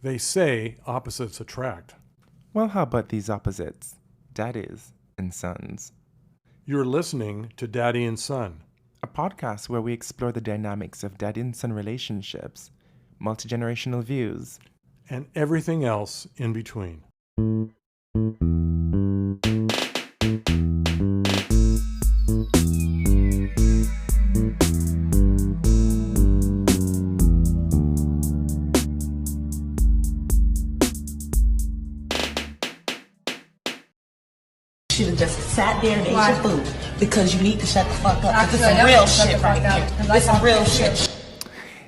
They say opposites attract. Well, how about these opposites? Daddies and sons. You're listening to Daddy and Son. A podcast where we explore the dynamics of daddy and son relationships, multi-generational views, and everything else in between. Should have just sat there and ate your food because you need to shut the fuck up. This is some real shit right here. This some real shit.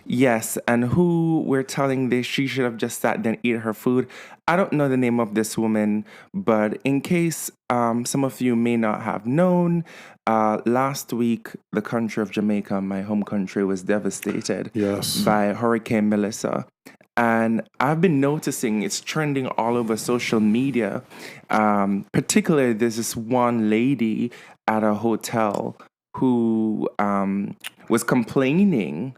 Yes, and who we're telling this, she should have just sat there and eat her food. I don't know the name of this woman, but in case some of you may not have known, last week the country of Jamaica, my home country, was devastated by Hurricane Melissa. And I've been noticing it's trending all over social media. Particularly, there's this one lady at a hotel who was complaining,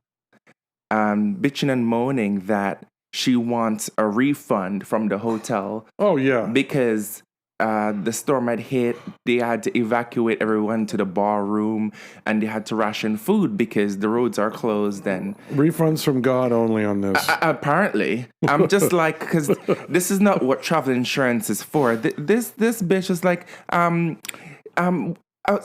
bitching and moaning that she wants a refund from the hotel. Oh, yeah. Because the storm had hit, they had to evacuate everyone to the bar room, and they had to ration food because the roads are closed. And refunds from God only on this. Apparently, I'm just like, because this is not what travel insurance is for. This bitch is like,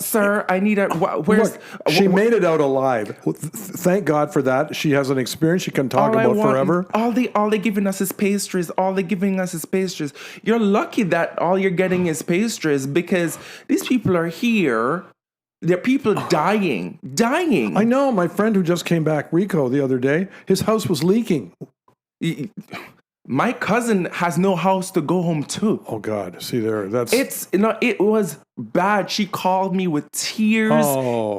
sir, I need a. Where's Look, she made it out alive. Thank God for that. She has an experience she can talk about forever. All they giving us is pastries. All they giving us is pastries. You're lucky that all you're getting is pastries because these people are here. There are people dying. I know. My friend who just came back, Rico, the other day, his house was leaking. My cousin has no house to go home to. Oh God! See there, it was bad. She called me with tears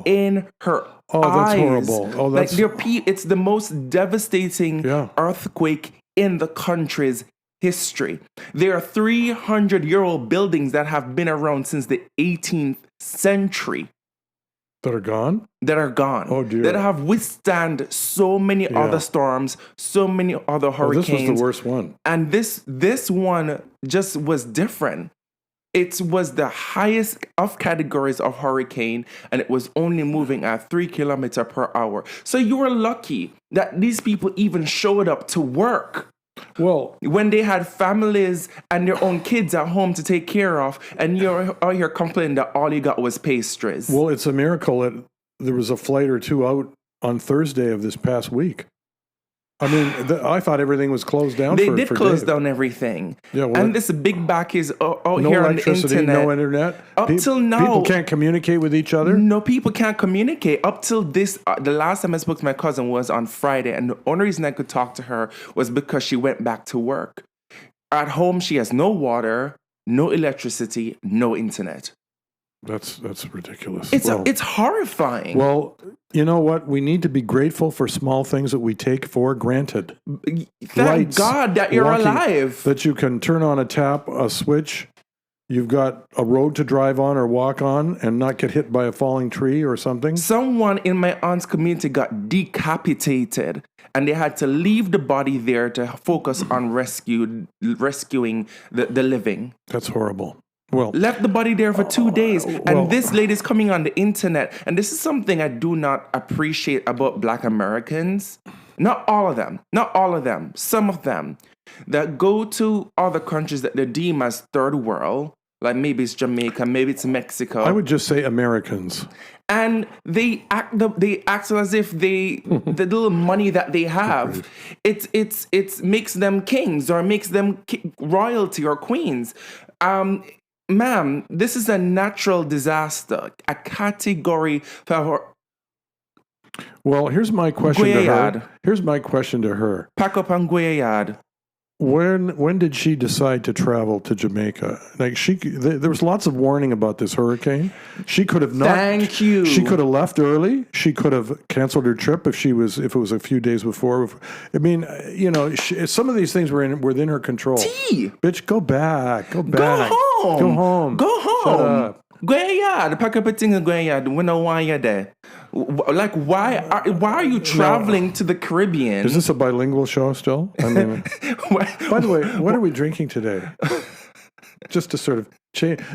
in her eyes. That's horrible. Oh, that's it's the most devastating earthquake in the country's history. There are 300-year-old buildings that have been around since the 18th century. That are gone? That are gone. Oh, dear. That have withstand so many other storms, so many other hurricanes. This was the worst one. And this one just was different. It was the highest of categories of hurricane, and it was only moving at 3 kilometers per hour. So you were lucky that these people even showed up to work. Well, when they had families and their own kids at home to take care of, and you're out here complaining that all you got was pastries. Well, it's a miracle that there was a flight or two out on Thursday of this past week. I mean, I thought everything was closed down. They did close down everything. Yeah, well, and this big back is out here on the internet. No internet. Till now, people can't communicate with each other. No, people can't communicate. Up till this, the last time I spoke to my cousin was on Friday, and the only reason I could talk to her was because she went back to work. At home, she has no water, no electricity, no internet. That's ridiculous. It's horrifying. Well, you know what? We need to be grateful for small things that we take for granted. Thank God that you're alive. That you can turn on a tap, a switch. You've got a road to drive on or walk on and not get hit by a falling tree or something. Someone in my aunt's community got decapitated, and they had to leave the body there to focus on rescuing the living. That's horrible. Well, left the body there for 2 days, and this lady's coming on the internet, and this is something I do not appreciate about Black Americans. Not all of them, some of them that go to other countries that they deem as third world, like maybe it's Jamaica, maybe it's Mexico. I would just say Americans. And they act as if the little money that they have, it makes them kings or makes them royalty or queens. Ma'am, this is a natural disaster, a category for. Well, here's my question to her. Pack up and go yard. When did she decide to travel to Jamaica? Like there was lots of warning about this hurricane. She could have not. Thank you. She could have left early. She could have canceled her trip if it was a few days before. I mean, you know, some of these things were within her control. T. Bitch, go back. Go home. Shut up. Gwaya, the pack up a thing of Gwaya, we know why you're there. Like, why are you traveling to the Caribbean? Is this a bilingual show still? I mean, by the way, what are we drinking today? Just to sort of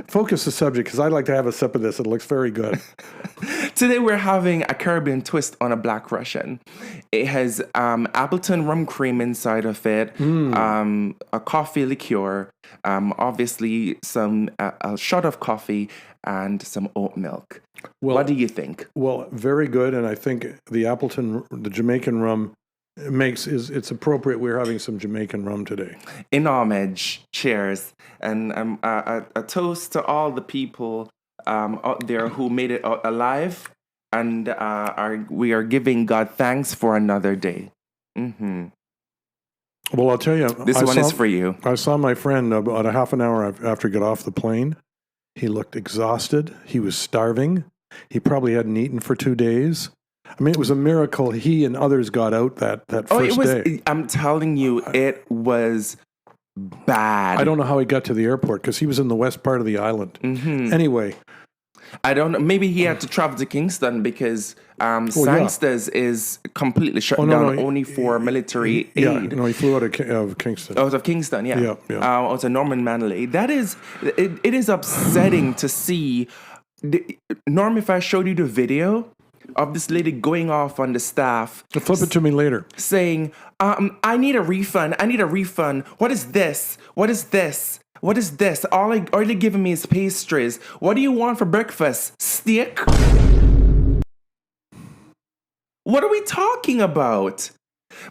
focus the subject, because I'd like to have a sip of this. It looks very good. Today we're having a Caribbean twist on a Black Russian. It has Appleton rum cream inside of it, a coffee liqueur, obviously a shot of coffee, and some oat milk. Well, what do you think? Well, very good, and I think the Jamaican rum it's appropriate. We're having some Jamaican rum today. In homage, cheers, and a toast to all the people out there who made it out alive, and we are giving God thanks for another day. Mm-hmm. Well, I'll tell you, this one is for you. I saw my friend about a half an hour after he got off the plane. He looked exhausted. He was starving. He probably hadn't eaten for 2 days. I mean, it was a miracle he and others got out that first day. I'm telling you, it was bad. I don't know how he got to the airport because he was in the west part of the island. Mm-hmm. Anyway. I don't know. Maybe he had to travel to Kingston because Sangsters is completely shut down only for military aid. Yeah, no, he flew out of Kingston. Out of Kingston, yeah. Out of Norman Manley. It is upsetting to see. Norm, if I showed you the video of this lady going off on the staff. Flip it to me later. Saying, I need a refund. What is this? All they're giving me is pastries. What do you want for breakfast? Steak? What are we talking about?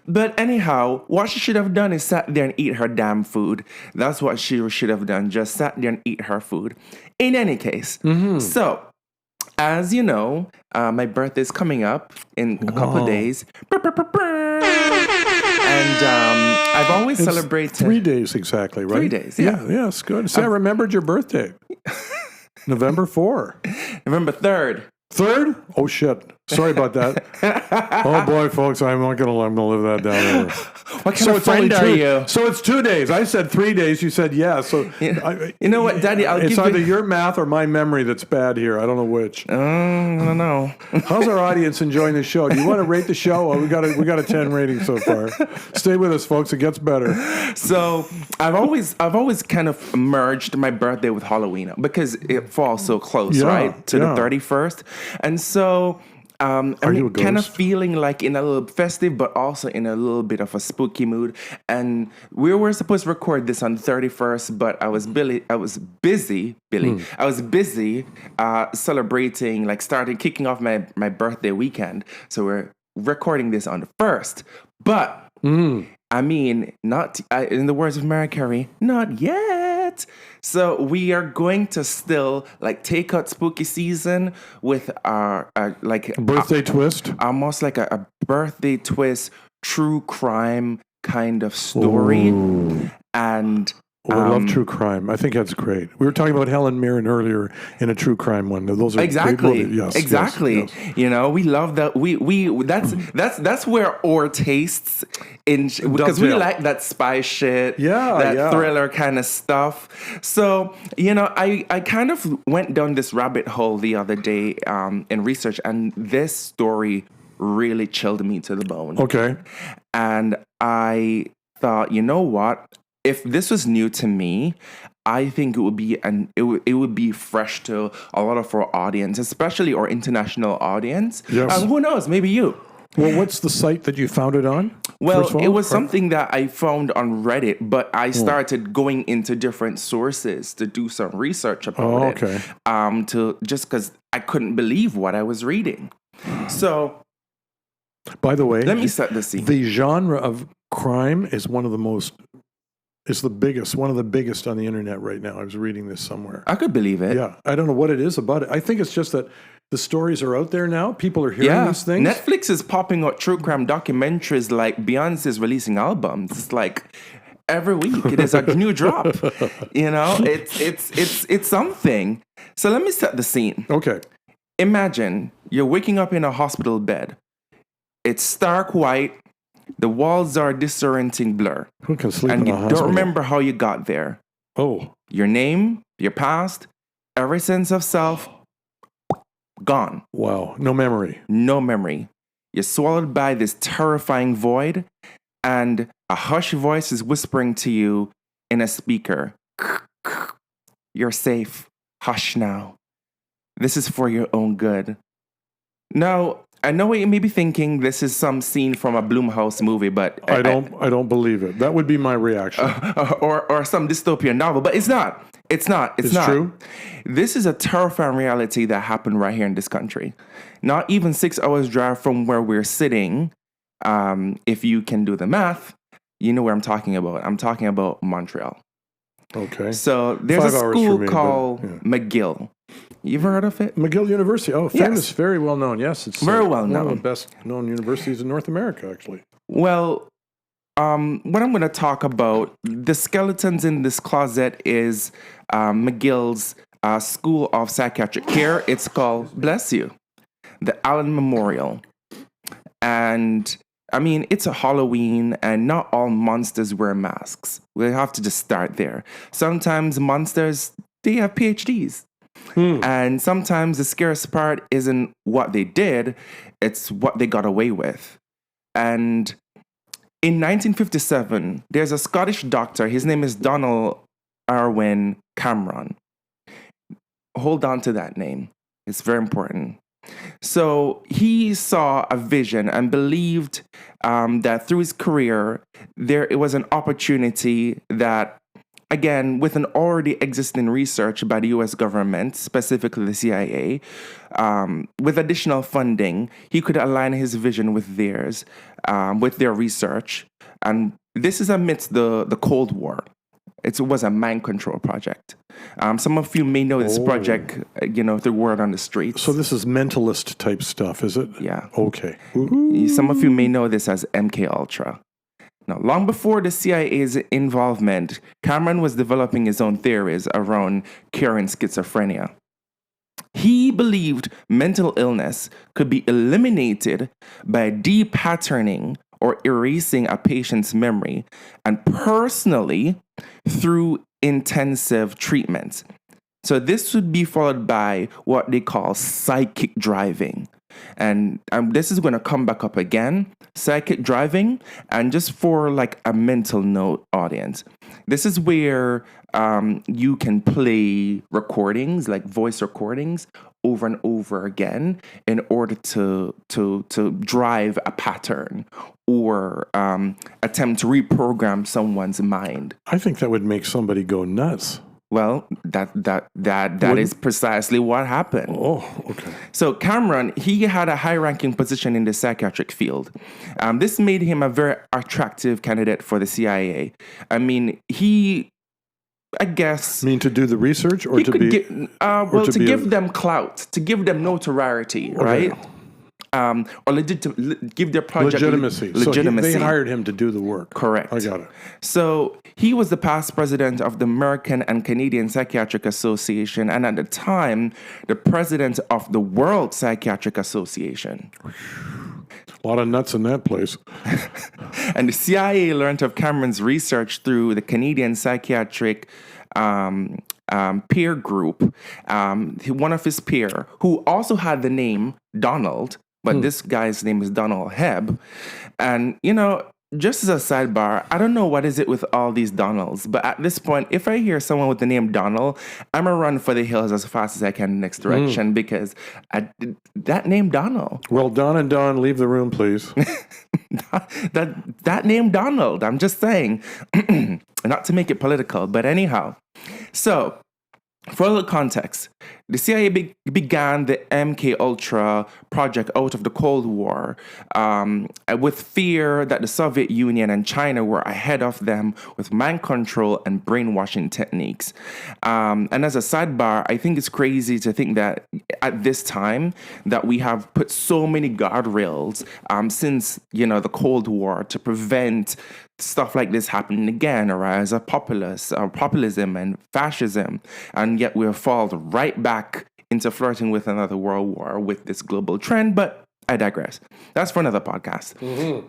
But anyhow, what she should have done is sat there and eat her damn food. That's what she should have done. Just sat there and eat her food. In any case, so as you know, my birthday is coming up in a couple of days. And I've always celebrated 3 days exactly, right? 3 days, yeah. Yeah, it's good. See, I remembered your birthday. November 4. November 3rd. 3rd? Oh, shit. Sorry about that. Oh, boy, folks, I'm going to live that down. What kind of friend are you? So it's 2 days. I said 3 days. You said yes. So you know what, Daddy? It's either your math or my memory that's bad here. I don't know which. I don't know. How's our audience enjoying the show? Do you want to rate the show? Oh, we got a 10 rating so far. Stay with us, folks. It gets better. So I've always kind of merged my birthday with Halloween because it falls so close, right, to the 31st, and so. I'm kind of feeling like in a little festive, but also in a little bit of a spooky mood. And we were supposed to record this on the 31st, but I was busy celebrating, like kicking off my birthday weekend. So we're recording this on the 1st. But, I mean, not, in the words of Mariah Carey, not yet. So we are going to still take out spooky season with our birthday twist, almost like a birthday twist, true crime kind of story. Ooh. And I love true crime. I think that's great. We were talking about Helen Mirren earlier in a true crime one. Those are exactly. Yes, exactly. Yes. You know, we love that. That's where our tastes because we like that spy shit. That thriller kind of stuff. So I kind of went down this rabbit hole the other day in research, and this story really chilled me to the bone. Okay. And I thought, you know what? If this was new to me, I think it would be fresh to a lot of our audience, especially our international audience. Yes. Who knows? Maybe you. Well, what's the site that you found it on? Well, it was something that I found on Reddit, but I started going into different sources to do some research about it. Just because I couldn't believe what I was reading. So, by the way, let me set the scene. The genre of crime is one of the biggest on the internet right now. I was reading this somewhere. I could believe it. Yeah. I don't know what it is about it. I think it's just that the stories are out there now. People are hearing these things. Netflix is popping out true crime documentaries like Beyonce's releasing albums. It's like every week it is a new drop. You know, it's something. So let me set the scene. Okay. Imagine you're waking up in a hospital bed. It's stark white. The walls are a disorienting blur. Who can sleep and in a you hospital? don't remember how you got there. Oh. Your name, your past, Every sense of self, gone. Wow. No memory. No memory. You're swallowed by this terrifying void, and a hushed voice is whispering to you in a speaker, "You're safe. Hush now. This is for your own good." Now, I know what you may be thinking. This is some scene from a Blumhouse movie, but I don't believe it. That would be my reaction. or some dystopian novel, but it's not. It's not. It's not. True. This is a terrifying reality that happened right here in this country. Not even 6 hours drive from where we're sitting. If you can do the math, you know where I'm talking about. I'm talking about Montreal. Okay. So there's 5 a hours school for me, called but, yeah. McGill. You ever heard of it? McGill University. Oh, famous, Yes. very well known. Yes, it's Very well one known. of the best known universities in North America, actually. Well, what I'm going to talk about, the skeletons in this closet is McGill's School of Psychiatric Care. It's called, bless you, the Allan Memorial. And I mean, it's a Halloween, and not all monsters wear masks. We have to just start there. Sometimes monsters, they have PhDs. And sometimes the scariest part isn't what they did, it's what they got away with. And in 1957, there's a Scottish doctor. His name is Donald Irwin Cameron. Hold on to that name. It's very important. So he saw a vision and believed that through his career, it was an opportunity that, again, with an already existing research by the U.S. government, specifically the CIA, with additional funding, he could align his vision with theirs, with their research. And this is amidst the Cold War. It was a mind control project. Some of you may know this project, through word on the streets. So this is mentalist type stuff, is it? Yeah. Okay. Some of you may know this as MK Ultra. Now, long before the CIA's involvement, Cameron was developing his own theories around curing schizophrenia. He believed mental illness could be eliminated by depatterning or erasing a patient's memory, and personally through intensive treatment. So this would be followed by what they call psychic driving. And this is going to come back up again, psychic driving. And just for like a mental note, audience, this is where you can play recordings, like voice recordings, over and over again in order to drive a pattern or attempt to reprogram someone's mind. I think that would make somebody go nuts. Well, that is precisely what happened. Oh, okay. So Cameron, he had a high-ranking position in the psychiatric field. This made him a very attractive candidate for the CIA. I mean, I guess... To do the research or to be... give them clout, to give them notoriety, okay. right? Or give their project legitimacy. Legitimacy. So they hired him to do the work. Correct. I got it. So he was the past president of the American and Canadian Psychiatric Association, and at the time, the president of the World Psychiatric Association. A lot of nuts in that place. And the CIA learned of Cameron's research through the Canadian Psychiatric peer group. One of his peer, who also had the name Donald, but this guy's name is Donald Hebb. And, just as a sidebar, I don't know what is it with all these Donalds, but at this point, if I hear someone with the name Donald, I'm going to run for the hills as fast as I can in the next direction because that name Donald. Well, Don and Don, leave the room, please. that name Donald, I'm just saying, not to make it political, but anyhow. So, for a little context, the CIA began the MK Ultra project out of the Cold War with fear that the Soviet Union and China were ahead of them with mind control and brainwashing techniques. And as a sidebar, I think it's crazy to think that at this time that we have put so many guardrails since, the Cold War to prevent stuff like this happening again, a rise of populism and fascism, and yet we're fallen right back into flirting with another world war with this global trend. But I digress. That's for another podcast.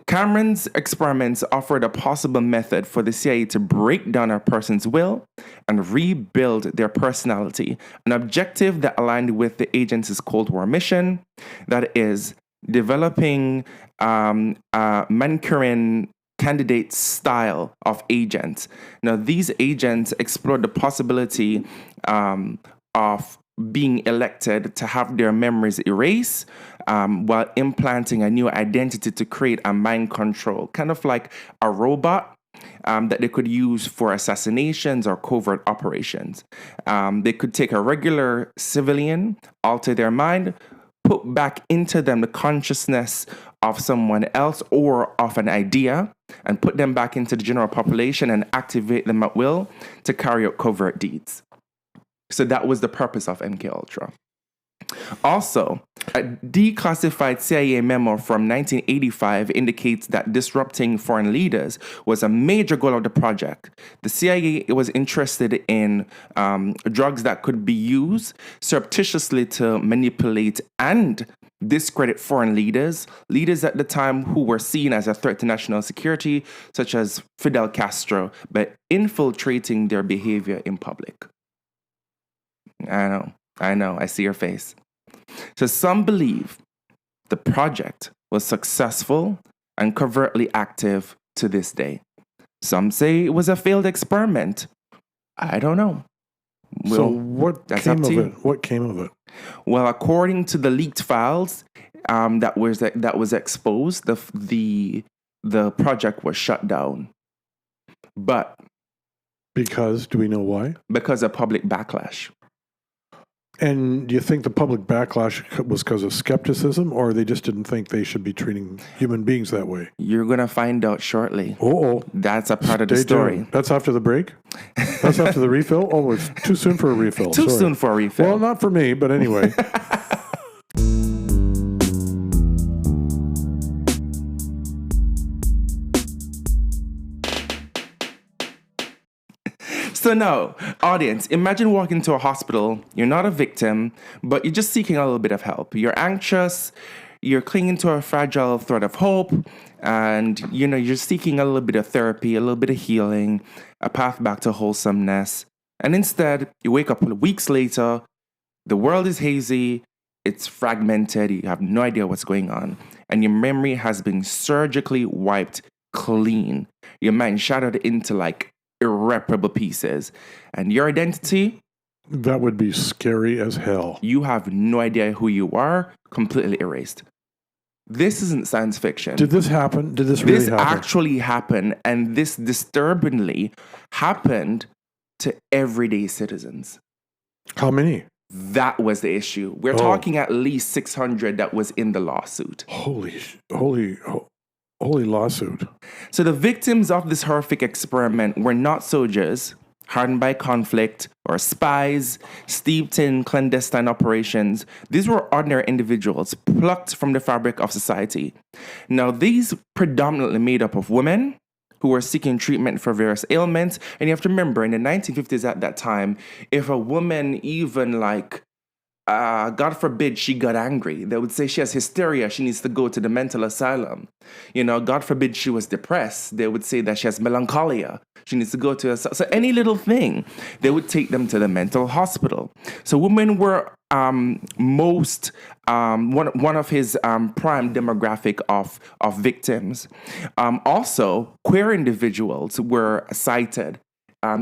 Cameron's experiments offered a possible method for the CIA to break down a person's will and rebuild their personality, an objective that aligned with the agency's Cold War mission, that is, developing a Manchurian candidate style of agents. Now, these agents explored the possibility of being elected to have their memories erased while implanting a new identity to create a mind control, kind of like a robot that they could use for assassinations or covert operations. They could take a regular civilian, alter their mind, put back into them the consciousness of someone else or of an idea, and put them back into the general population and activate them at will to carry out covert deeds. So that was the purpose of MKUltra. Also, a declassified CIA memo from 1985 indicates that disrupting foreign leaders was a major goal of the project. The CIA was interested in drugs that could be used surreptitiously to manipulate and discredit foreign leaders at the time who were seen as a threat to national security, such as Fidel Castro, by infiltrating their behavior in public. I know, I see your face. So some believe the project was successful and covertly active to this day. Some say it was a failed experiment. I don't know. So what came of it? What came of it? Well, according to the leaked files that was exposed, the project was shut down. But because, do we know why? Because of public backlash. And do you think the public backlash was because of skepticism, or they just didn't think they should be treating human beings that way? You're going to find out shortly. Oh, that's a part of the story. Tuned. That's after the break? That's after the refill? Oh, it's too soon for a refill. Too soon for a refill. Well, not for me, but anyway. So now, audience, imagine walking to a hospital. You're not a victim, but you're just seeking a little bit of help. You're anxious, you're clinging to a fragile thread of hope, and you're seeking a little bit of therapy, a little bit of healing, a path back to wholesomeness. And instead, you wake up weeks later, the world is hazy, it's fragmented, you have no idea what's going on, and your memory has been surgically wiped clean. Your mind shattered into irreparable pieces. And your identity? That would be scary as hell. You have no idea who you are, completely erased. This isn't science fiction. Did this happen? Did this really happen? This actually happened, and this disturbingly happened to everyday citizens. How many? That was the issue. We're talking at least 600 that was in the lawsuit. Holy lawsuit. So the victims of this horrific experiment were not soldiers hardened by conflict or spies steeped in clandestine operations. These were ordinary individuals plucked from the fabric of society. Now, these predominantly made up of women who were seeking treatment for various ailments. And you have to remember, in the 1950s at that time, if a woman even God forbid she got angry, they would say she has hysteria, she needs to go to the mental asylum. God forbid she was depressed, they would say that she has melancholia, she needs to go to so any little thing, they would take them to the mental hospital. So women were one of his prime demographic of victims. Also, queer individuals were cited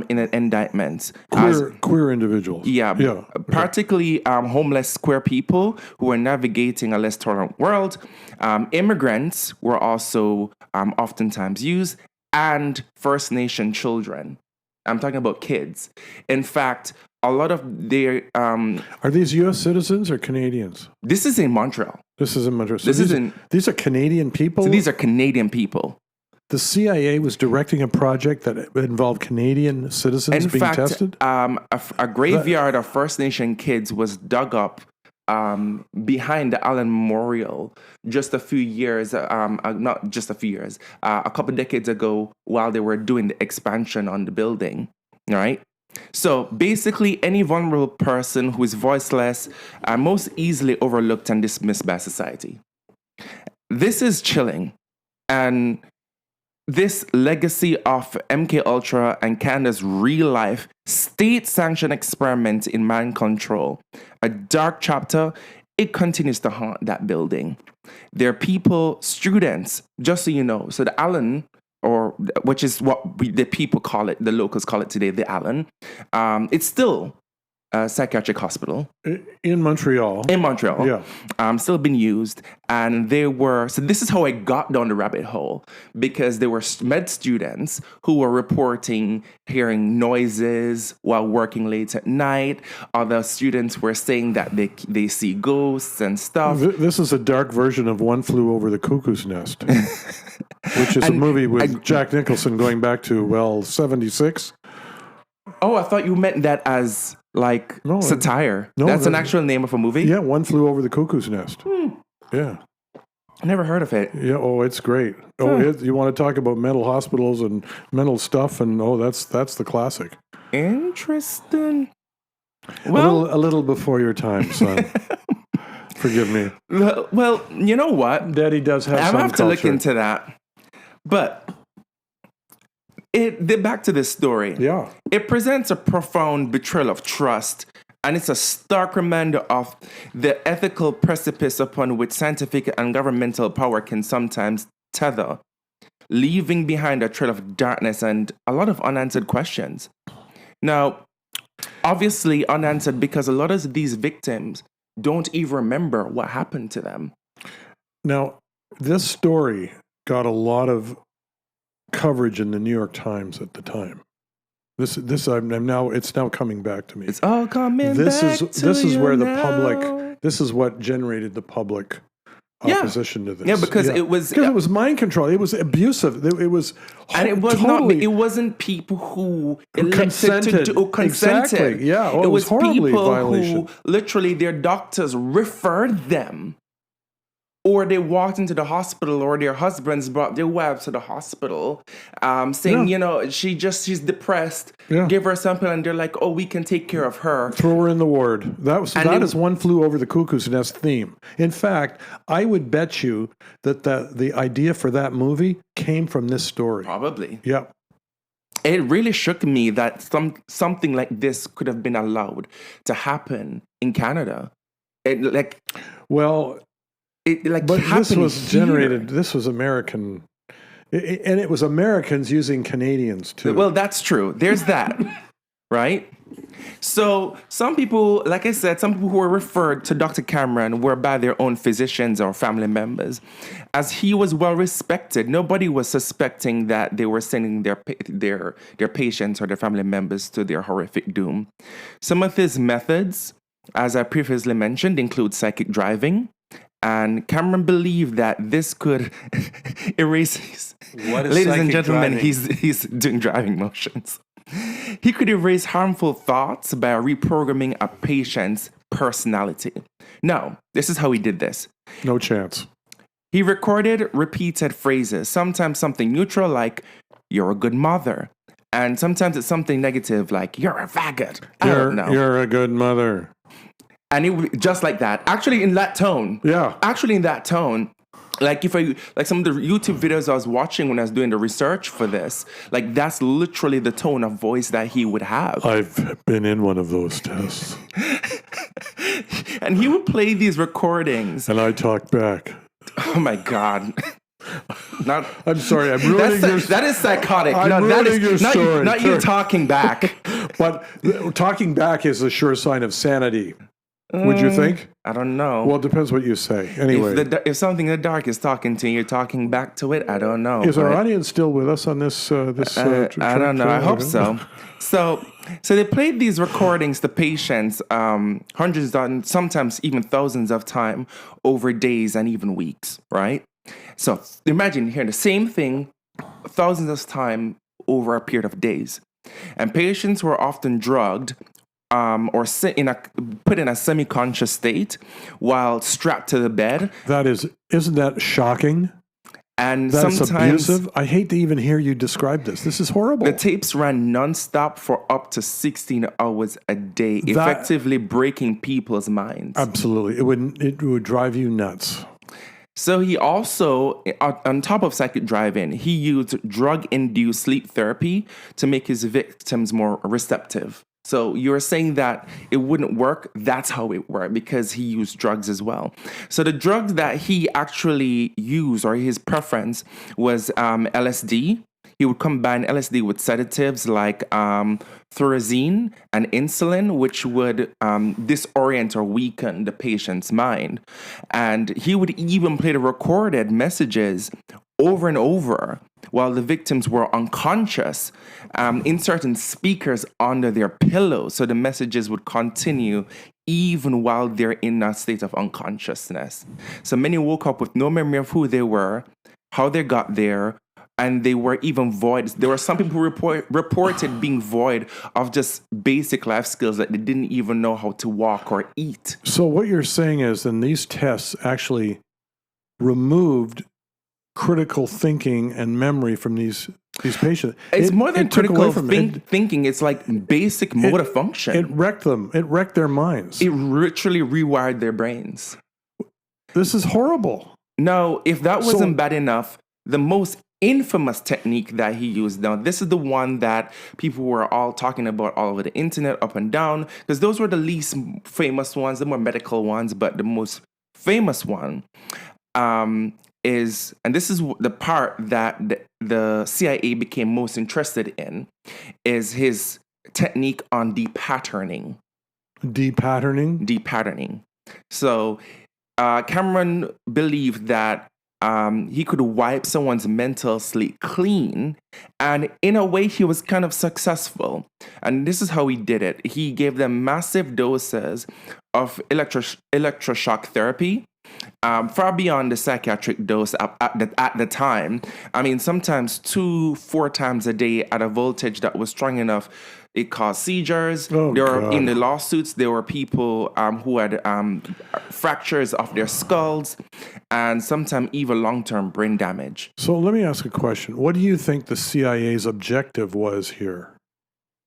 in an indictment. Queer individuals. Yeah. Particularly homeless queer people who are navigating a less tolerant world. Immigrants were also oftentimes used, and First Nation children. I'm talking about kids. In fact, a lot of their... Are these U.S. citizens or Canadians? This is in Montreal. This is in Montreal. So these are Canadian people? So these are Canadian people. The CIA was directing a project that involved Canadian citizens being tested? A graveyard of First Nation kids was dug up behind the Allan Memorial just a few years, not just a few years, a couple decades ago while they were doing the expansion on the building, right? So basically, any vulnerable person who is voiceless are most easily overlooked and dismissed by society. This is chilling. And this legacy of MK Ultra and Canada's real life state-sanctioned experiment in mind control, a dark chapter, it continues to haunt that building. There are people, students, just so you know. So the Allan, or which is what the people call it, the locals call it today, the Allan. It's still a psychiatric hospital in Montreal. Yeah, still being used, and so this is how I got down the rabbit hole, because there were med students who were reporting hearing noises while working late at night. Other students were saying that they see ghosts and stuff. This is a dark version of One Flew Over the Cuckoo's Nest, which is a movie with Jack Nicholson going back to 76. Oh, I thought you meant that as satire. No, that's an actual name of a movie? Yeah, One Flew Over the Cuckoo's Nest. Yeah. I never heard of it. Yeah, it's great. You want to talk about mental hospitals and mental stuff, and that's the classic. Interesting. Well, a little before your time, son. Forgive me. Well, you know what? Daddy does have some culture. I have to look into that. But back to this story. Yeah. It presents a profound betrayal of trust, and it's a stark reminder of the ethical precipice upon which scientific and governmental power can sometimes tether, leaving behind a trail of darkness and a lot of unanswered questions. Now, obviously unanswered because a lot of these victims don't even remember what happened to them. Now, this story got a lot of coverage in the New York Times at the time. It's now coming back to me. It's all coming this back is to this is you where the now. public. This is what generated the public opposition to this. Yeah, because it was mind control. It was abusive. It was, and it was totally, not. It wasn't people who consented. Exactly. Yeah. It was horribly people violation. who literally their doctors referred them, or they walked into the hospital, or their husbands brought their wives to the hospital, saying, she's depressed. Yeah. Give her something, and they're like, oh, we can take care of her. Throw her in the ward. That is One Flew Over the Cuckoo's Nest theme. In fact, I would bet you that the idea for that movie came from this story. Probably. Yeah. It really shook me that something like this could have been allowed to happen in Canada. But this was generated. This was American, and it was Americans using Canadians too. Well, that's true. There's that, right? So some people, like I said, some people who were referred to Dr. Cameron were by their own physicians or family members, as he was well respected. Nobody was suspecting that they were sending their patients or their family members to their horrific doom. Some of his methods, as I previously mentioned, include psychic driving. And Cameron believed that this could erase his... What is ladies and gentlemen, driving? he's doing driving motions. He could erase harmful thoughts by reprogramming a patient's personality. Now, this is how he did this. No chance. He recorded repeated phrases, sometimes something neutral like, you're a good mother. And sometimes it's something negative like, you're a faggot. I don't know. You're a good mother. And it just like that. Actually, in that tone. Yeah. Actually, in that tone. Like some of the YouTube videos I was watching when I was doing the research for this, that's literally the tone of voice that he would have. I've been in one of those tests. And he would play these recordings. And I talked back. Oh my God. I'm sorry, I'm ruining that is psychotic. I'm ruining your story. Not you talking back. But talking back is a sure sign of sanity. Would you think? I don't know. Well, it depends what you say. Anyway. If something in the dark is talking to you, you're talking back to it. I don't know. Is our audience still with us on this? I don't know. I hope so. So they played these recordings to patients hundreds, sometimes even thousands of times over days and even weeks, right? So imagine hearing the same thing thousands of times over a period of days. And patients were often drugged or put in a semi-conscious state while strapped to the bed. Isn't that shocking? And that's sometimes abusive. I hate to even hear you describe this. This is horrible. The tapes ran nonstop for up to 16 hours a day, effectively breaking people's minds. Absolutely. It would drive you nuts. So he also, on top of psychic driving, he used drug-induced sleep therapy to make his victims more receptive. So you're saying that it wouldn't work? That's how it worked, because he used drugs as well. So the drugs that he actually used, or his preference, was LSD. He would combine LSD with sedatives like thorazine and insulin, which would disorient or weaken the patient's mind. And he would even play the recorded messages over and over while the victims were unconscious, inserting speakers under their pillows so the messages would continue even while they're in a state of unconsciousness. So many woke up with no memory of who they were, how they got there, and they were even void. There were some people reported being void of just basic life skills, that they didn't even know how to walk or eat. So what you're saying is, then these tests actually removed critical thinking and memory from these patients. It's more than took critical away from thinking. It's like basic motor function. It wrecked them. It wrecked their minds. It literally rewired their brains. This is horrible. Now, if that wasn't bad enough, the most infamous technique that he used, now this is the one that people were all talking about all over the internet, up and down, because those were the least famous ones, the more medical ones, but the most famous one is, and this is the part that the CIA became most interested in, is his technique on depatterning. Depatterning. So Cameron believed that he could wipe someone's mental slate clean, and in a way he was kind of successful. And this is how he did it. He gave them massive doses of electroshock therapy, far beyond the psychiatric dose at the time. I mean, sometimes 2-4 times a day at a voltage that was strong enough, it caused seizures. In the lawsuits, there were people who had fractures of their skulls, and sometimes even long-term brain damage. So let me ask a question. What do you think the CIA's objective was here?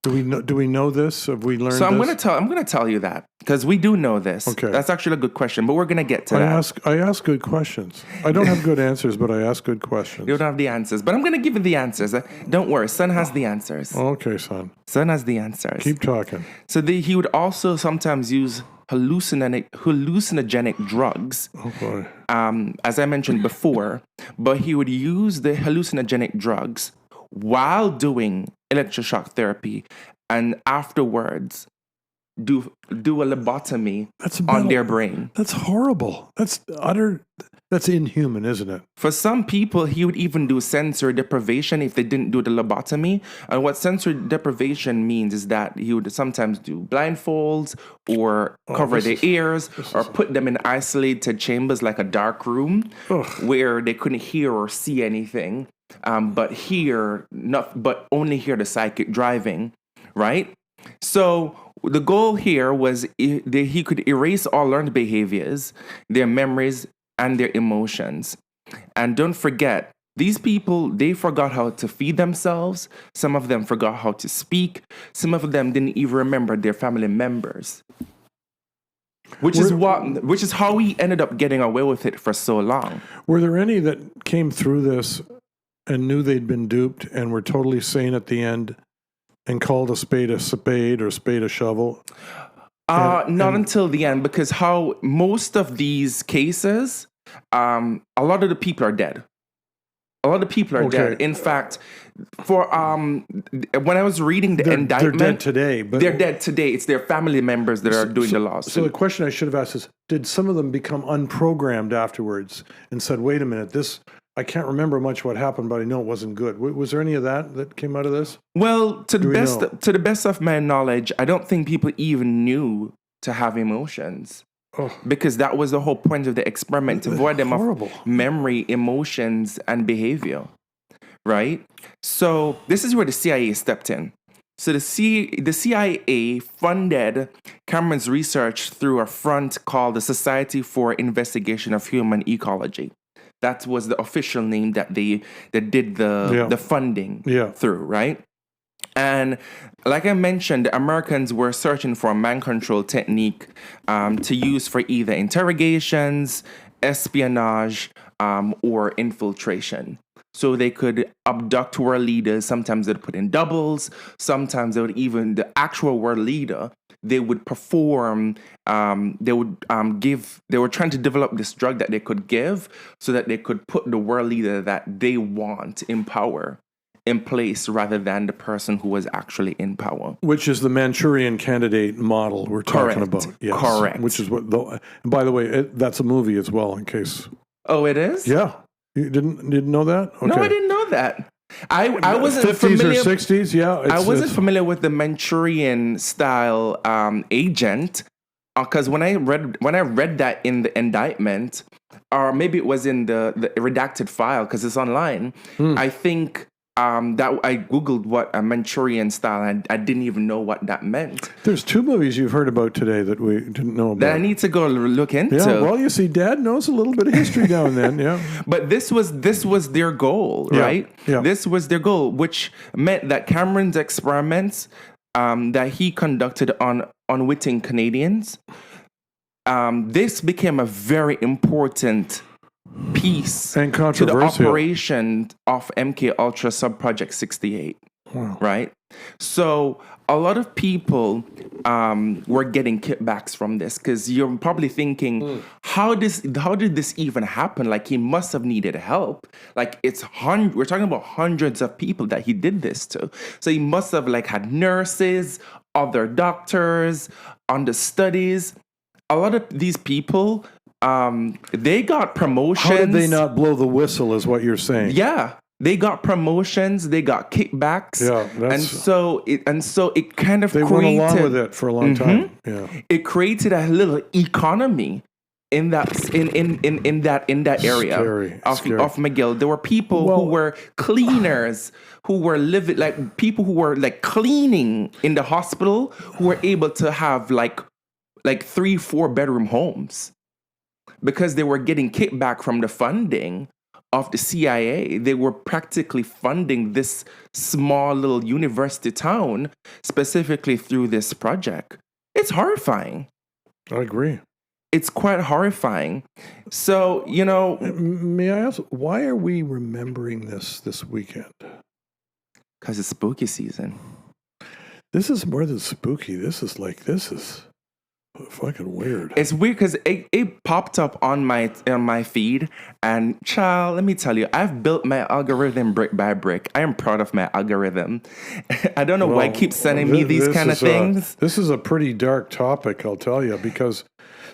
Do we know this? Have we learned this? So I'm going to tell you that, because we do know this. Okay. That's actually a good question, but we're going to get to that. I ask good questions. I don't have good answers, but I ask good questions. You don't have the answers, but I'm going to give you the answers. Don't worry, Son has the answers. Okay, son. Son has the answers. Keep talking. So he would also sometimes use hallucinogenic drugs. Oh boy. As I mentioned before, but he would use the hallucinogenic drugs while doing electroshock therapy, and afterwards do a lobotomy on their brain. That's horrible. That's inhuman, isn't it? For some people, he would even do sensory deprivation if they didn't do the lobotomy. And what sensory deprivation means is that he would sometimes do blindfolds or cover their ears, or put them in isolated chambers like a dark room where they couldn't hear or see anything, but only hear the psychic driving, right? So the goal here was he could erase all learned behaviors, their memories, and their emotions. And don't forget, these people, they forgot how to feed themselves. Some of them forgot how to speak. Some of them didn't even remember their family members. Which is how he ended up getting away with it for so long. Were there any that came through this and knew they'd been duped and were totally sane at the end and called a spade a shovel? Not until the end, because how most of these cases, a lot of the people are dead. A lot of people are dead. In fact, for when I was reading the indictment, they're dead today. But they're dead today. It's their family members that are doing the lawsuit. So the question I should have asked is: did some of them become unprogrammed afterwards and said, "Wait a minute, I can't remember much what happened, but I know it wasn't good." Was there any of that came out of this? Well, to the best of my knowledge, I don't think people even knew to have emotions. Because that was the whole point of the experiment, to void them of memory, emotions, and behavior, right? So this is where the CIA stepped in. So the CIA funded Cameron's research through a front called the Society for Investigation of Human Ecology. That was the official name that did the funding through, right? And like I mentioned, the Americans were searching for a mind control technique to use for either interrogations espionage, or infiltration. So they could abduct world leaders. Sometimes they'd put in doubles. Sometimes they would even, the actual world leader, they would perform, they were trying to develop this drug that they could give so that they could put the world leader that they want in power in place rather than the person who was actually in power. Which is the Manchurian Candidate model we're talking about. Yes. Correct. Which is what, and by the way, that's a movie as well, in case. Oh, it is? Yeah. You didn't know that? Okay. No, I didn't know that. I wasn't 50s familiar. or 60s, yeah. I wasn't familiar with the Manchurian style agent, because when I read that in the indictment, or maybe it was in the redacted file because it's online. I think that I Googled what a Manchurian style, and I didn't even know what that meant. There's two movies you've heard about today that we didn't know about. That I need to go look into. Yeah, well, you see, Dad knows a little bit of history now and then, yeah. But this was their goal, right? Yeah. This was their goal, which meant that Cameron's experiments that he conducted on unwitting Canadians, this became a very important piece and to the controversial operation of MK Ultra Subproject 68. Wow. Right? So a lot of people were getting kickbacks from this, because you're probably thinking, how did this even happen? Like, he must have needed help. Like, we're talking about hundreds of people that he did this to. So he must have had nurses, other doctors, understudies. A lot of these people, they got promotions. How did they not blow the whistle, is what you're saying? Yeah. They got promotions, they got kickbacks. Yeah, and so it kind of went along with it for a long time. Yeah. It created a little economy in that area of McGill. There were people who were cleaners, who were living, people who were cleaning in the hospital, who were able to have 3-4 bedroom homes because they were getting kickback from the funding of the CIA. They were practically funding this small little university town specifically through this project. It's horrifying. I agree. It's quite horrifying. So, May I ask, why are we remembering this weekend? Because it's spooky season. This is more than spooky. This is fucking weird. It's weird because it popped up on my feed, and child, let me tell you, I've built my algorithm brick by brick. I am proud of my algorithm. I don't know why it keeps sending me these kind of things. This is a pretty dark topic, I'll tell you, because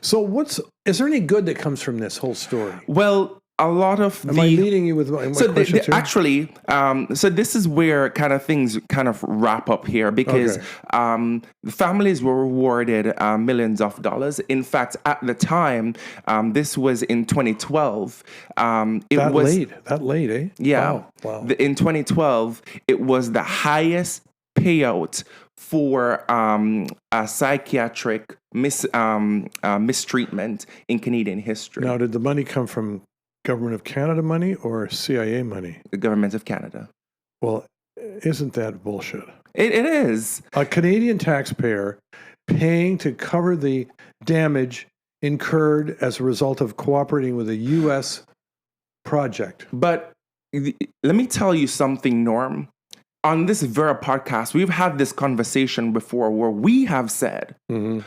is there any good that comes from this whole story? Well, a lot of Am I leading you with my questions here? Actually, so this is where kind of things kind of wrap up here, because the families were rewarded millions of dollars. In fact, at the time, this was in 2012. That late, eh? Yeah. Wow. In 2012, it was the highest payout for a psychiatric mistreatment in Canadian history. Now, did the money come from Government of Canada money or CIA money? The Government of Canada. Well, isn't that bullshit? It is. A Canadian taxpayer paying to cover the damage incurred as a result of cooperating with a U.S. project. But let me tell you something, Norm. On this very podcast, we've had this conversation before where we have said, or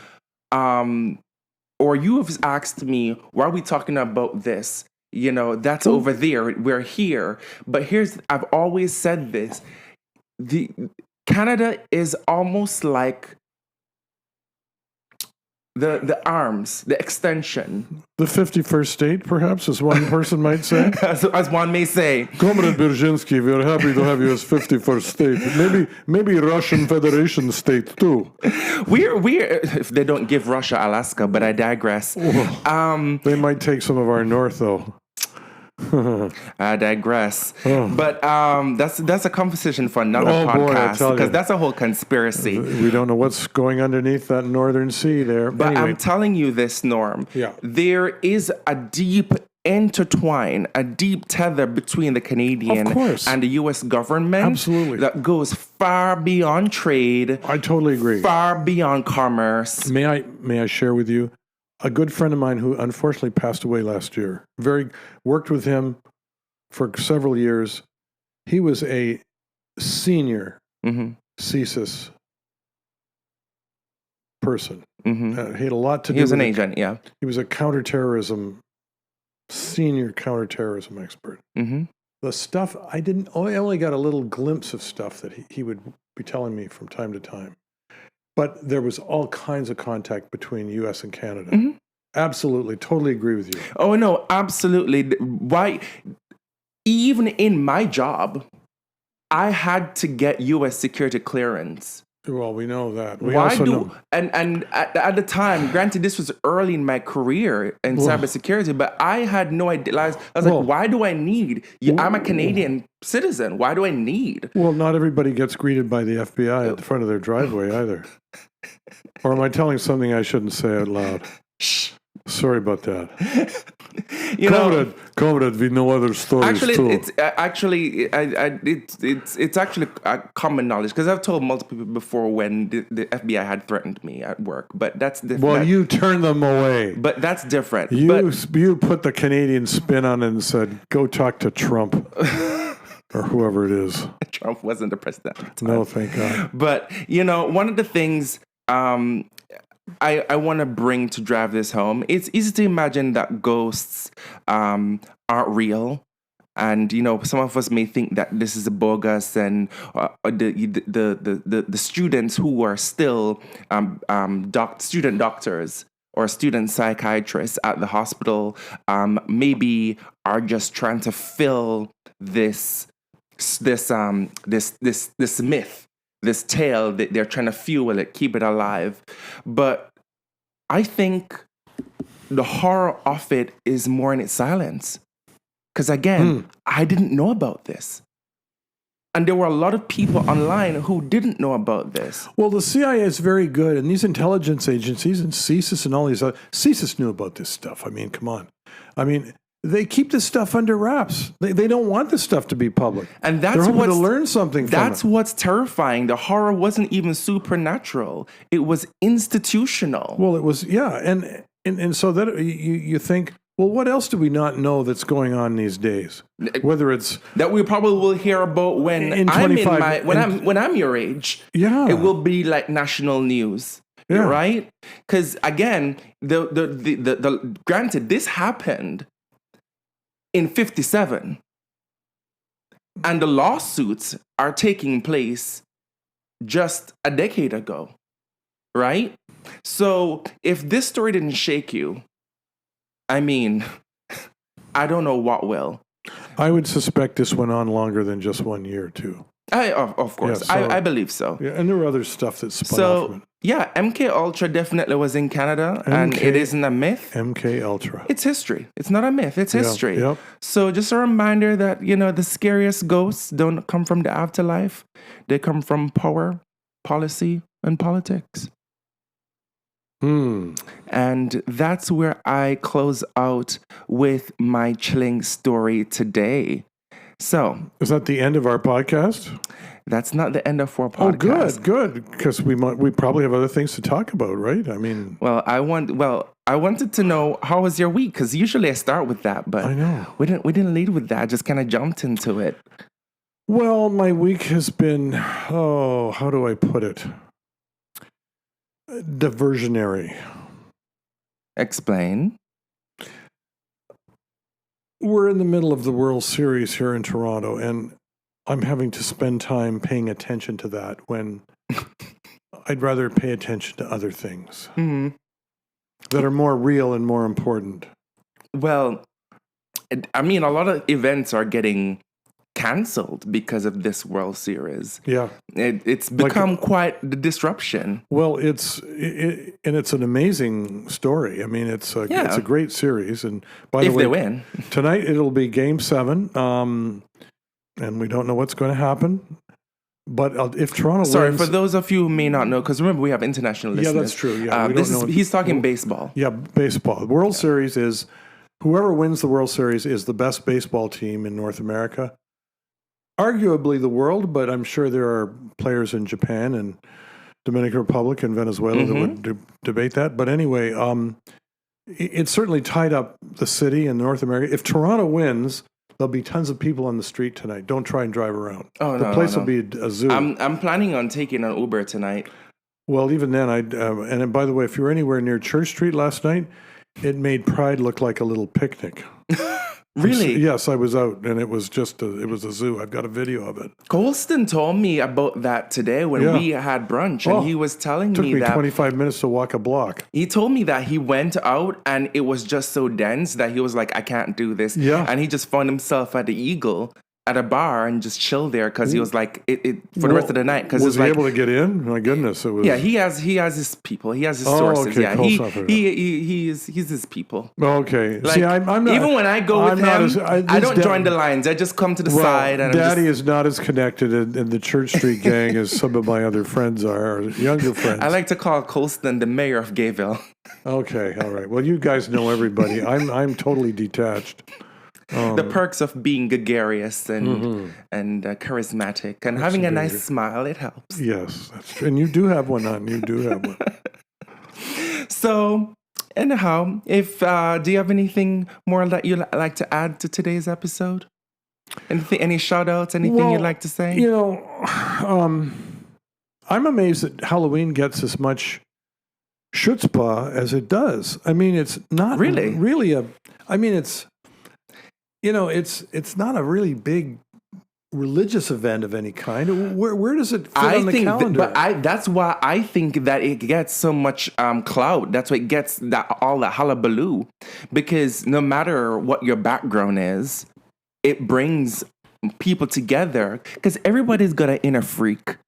you have asked me, why are we talking about this? That's over there. We're here. But I've always said this. Canada is almost like the arms, the extension. The 51st state, perhaps, as one person might say? as one may say. Comrade Brzezinski, we're happy to have you as 51st state. Maybe Russian Federation state, too. We're if they don't give Russia Alaska, but I digress. They might take some of our north, though. I digress. But that's a conversation for another podcast, because that's a whole conspiracy. We don't know what's going underneath that northern sea there. But anyway. I'm telling you this, Norm. Yeah. There is a deep tether between the Canadian and the U.S. government. Absolutely. That goes far beyond trade. I totally agree. Far beyond commerce. May I share with you? a good friend of mine who unfortunately passed away last year. Worked with him for several years. He was a senior CSIS person. He had a lot to do. He was an agent, yeah. He was a senior counterterrorism expert. The stuff I only got a little glimpse of stuff that he would be telling me from time to time. But there was all kinds of contact between U.S. and Canada. Absolutely, totally agree with you. Oh, no, absolutely. Why? Even in my job, I had to get U.S. security clearance. Well, we know that. And at the time, granted, this was early in my career in cybersecurity, but I had no idea. I was like, why do I need? I'm a Canadian citizen. Why do I need? Well, not everybody gets greeted by the FBI at the front of their driveway either. Or am I telling something I shouldn't say out loud? Sorry about that. Comrade, we know other stories too. It's actually common knowledge because I've told multiple people before when the FBI had threatened me at work, but that's different. Well, you turned them away. But that's different. You put the Canadian spin on it and said, "Go talk to Trump." Or whoever it is. Trump wasn't the president at the time. No, thank God. But, one of the things I want to bring to drive this home, it's easy to imagine that ghosts aren't real. And, some of us may think that this is a bogus, and the students who are still student doctors or student psychiatrists at the hospital maybe are just trying to fill this myth, this tale, that they're trying to fuel it, keep it alive. But I think the horror of it is more in its silence. Because again, I didn't know about this. And there were a lot of people online who didn't know about this. Well, the CIA is very good, and these intelligence agencies and CSIS and all these other... CSIS knew about this stuff. I mean, come on. I mean... They keep this stuff under wraps. They don't want this stuff to be public. And that's They're hoping to learn something from it. That's what's terrifying. The horror wasn't even supernatural. It was institutional. Well, it was, yeah. And so that you think, well, what else do we not know that's going on these days? Whether it's... That we probably will hear about when I'm your age. Yeah. It will be like national news. Yeah. Right? Because again, the granted, this happened in 1957, and the lawsuits are taking place just a decade ago, right? So if this story didn't shake you, I mean, I don't know what will. I would suspect this went on longer than just 1 year, too. Of course, yeah, I believe so. Yeah, and there were other stuff that spun off from it. Yeah, MK Ultra definitely was in Canada, and it isn't a myth. MK Ultra. It's history. It's not a myth. It's history. Yep. So just a reminder that, the scariest ghosts don't come from the afterlife. They come from power, policy, and politics. And that's where I close out with my chilling story today. So, is that the end of our podcast? That's not the end of our podcast. Oh, good. Because we probably have other things to talk about, right? I mean, I wanted to know, how was your week? Because usually I start with that, but I know we didn't lead with that. I just kind of jumped into it. Well, my week has been, how do I put it? Diversionary. Explain. We're in the middle of the World Series here in Toronto, and I'm having to spend time paying attention to that when I'd rather pay attention to other things that are more real and more important. Well, I mean, a lot of events are getting canceled because of this World Series. Yeah. It's become quite the disruption. Well, it's an amazing story. I mean, it's a great series. And by the way, they win tonight, it'll be Game 7, and we don't know what's going to happen. But if Toronto wins... for those of you who may not know, because remember, we have international listeners. Yeah, that's true. Yeah, he's talking baseball. Yeah, baseball. The World Series is... Whoever wins the World Series is the best baseball team in North America. Arguably the world, but I'm sure there are players in Japan and Dominican Republic and Venezuela that would debate that. But anyway, It certainly tied up the city in North America. If Toronto wins, there'll be tons of people on the street tonight. Don't try and drive around. Oh, the place will be a zoo. I'm planning on taking an Uber tonight. Well, even then, and by the way, if you were anywhere near Church Street last night, it made Pride look like a little picnic. Really? Yes, I was out, and it was a zoo. I've got a video of it. Colston told me about that today when we had brunch, and he was telling Took me that 25 minutes to walk a block. he told me that he went out and it was just so dense that he was like, I can't do this. Yeah. And he just found himself at the Eagle at a bar and just chilled there because he was like, for the rest of the night. Because was he like, able to get in? My goodness, it was. yeah, he has his people. He has his sources. Okay, Yeah, he's his people. Okay. Like, See, I'm not. Even when I go with him, I don't join the lines. I just come to the side. And Daddy is not as connected in the Church Street gang as some of my other friends are, or younger friends. I like to call Colston the mayor of Gayville. Okay, all right. Well, you guys know everybody. I'm totally detached. The perks of being gregarious and charismatic and having a nice smile, it helps. Yes, that's true. And you do have one on. You do have one. So, anyhow, do you have anything more that you'd like to add to today's episode? Any shout outs, anything you'd like to say? You know, I'm amazed that Halloween gets as much chutzpah as it does. I mean, it's not really it's, you know, it's not a really big religious event of any kind. Where does it fit on the calendar? That's why I think that it gets so much clout. That's why it gets all the hullabaloo. Because no matter what your background is, it brings people together. Because everybody's got an inner freak.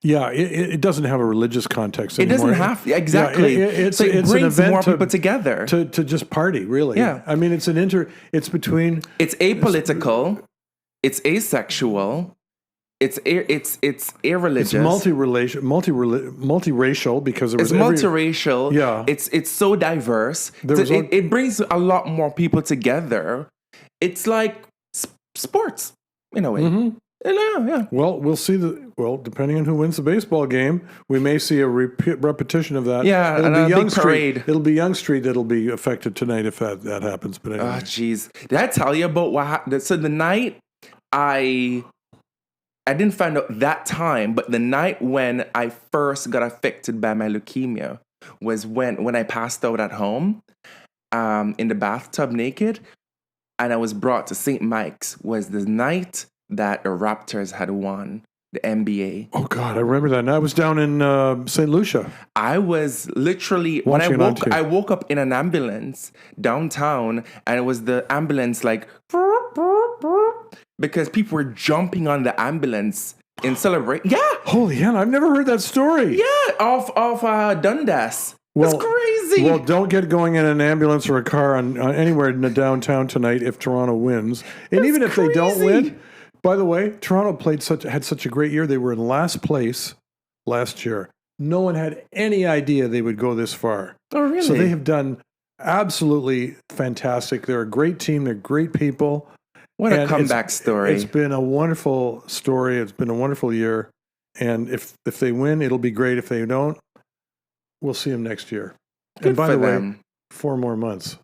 Yeah, it doesn't have a religious context anymore. It doesn't have to, exactly. Yeah, it brings an event more people together to just party. Really. Yeah. I mean, it's between. It's apolitical. It's asexual. It's irreligious. It's multiracial because it's multiracial. Yeah. It's so diverse. It brings a lot more people together. It's like sports in a way. Mm-hmm. Yeah. Well, we'll see depending on who wins the baseball game, we may see a repetition of that. Yeah, it'll be Young parade. Street. It'll be Young Street that'll be affected tonight if that happens. But anyway. Oh, jeez. Did I tell you about what happened? So the night I didn't find out that time, but the night when I first got affected by my leukemia was when I passed out at home in the bathtub naked, and I was brought to St. Mike's. Was the night that the Raptors had won the NBA. Oh, God, I remember that. And I was down in St. Lucia. I was literally, I woke up in an ambulance downtown, and it was the ambulance like, because people were jumping on the ambulance in celebration. Yeah. Holy hell, I've never heard that story. Yeah, off Dundas. That's crazy. Well, don't get going in an ambulance or a car on anywhere in the downtown tonight if Toronto wins. And even if they don't win, by the way, Toronto had such a great year. They were in last place last year. No one had any idea they would go this far. Oh, really? So they have done absolutely fantastic. They're a great team. They're great people. What a comeback story. It's been a wonderful story. It's been a wonderful year. And if they win, it'll be great. If they don't, we'll see them next year. Good and by for the way, them. 4 more months.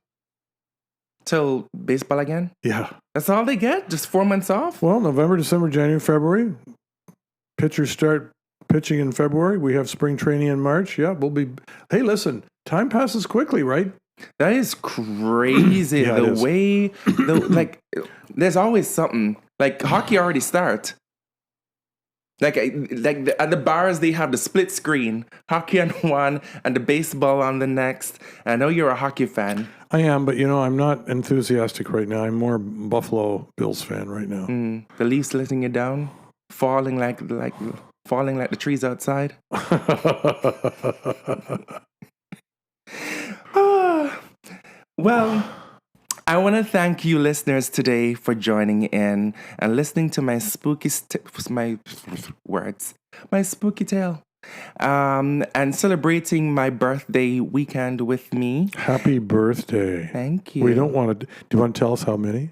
Till baseball again? Yeah. That's all they get? Just 4 months off? Well, November, December, January, February. Pitchers start pitching in February. We have spring training in March. Yeah, we'll be... Hey, listen, time passes quickly, right? That is crazy. Yeah, the way... there's always something. Like, hockey already starts. Like at the bars, they have the split screen, hockey on one and the baseball on the next. I know you're a hockey fan. I am, but I'm not enthusiastic right now. I'm more Buffalo Bills fan right now. The Leafs letting you down, falling like the trees outside. Well, I want to thank you listeners today for joining in and listening to my spooky tale. And celebrating my birthday weekend with me. Happy birthday. Thank you. We don't want to... Do you want to tell us how many?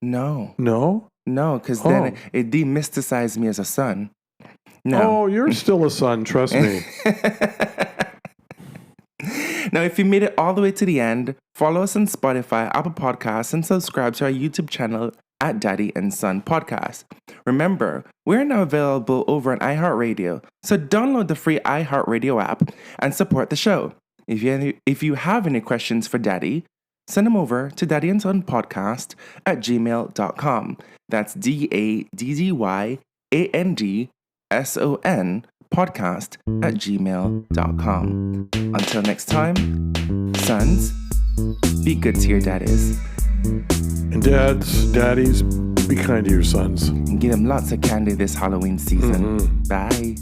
No. No? No, because then it demysticized me as a son. No. Oh, you're still a son, trust me. Now, if you made it all the way to the end, follow us on Spotify, Apple Podcasts, and subscribe to our YouTube channel at Daddy and Son Podcast. Remember, we're now available over on iHeartRadio, so download the free iHeartRadio app and support the show. If you have any questions for Daddy, send them over to daddyandsonpodcast at gmail.com. That's DADDYANDSON podcast at gmail.com. Until next time, sons, be good to your daddies. And daddies, be kind to your sons. And give them lots of candy this Halloween season. Bye.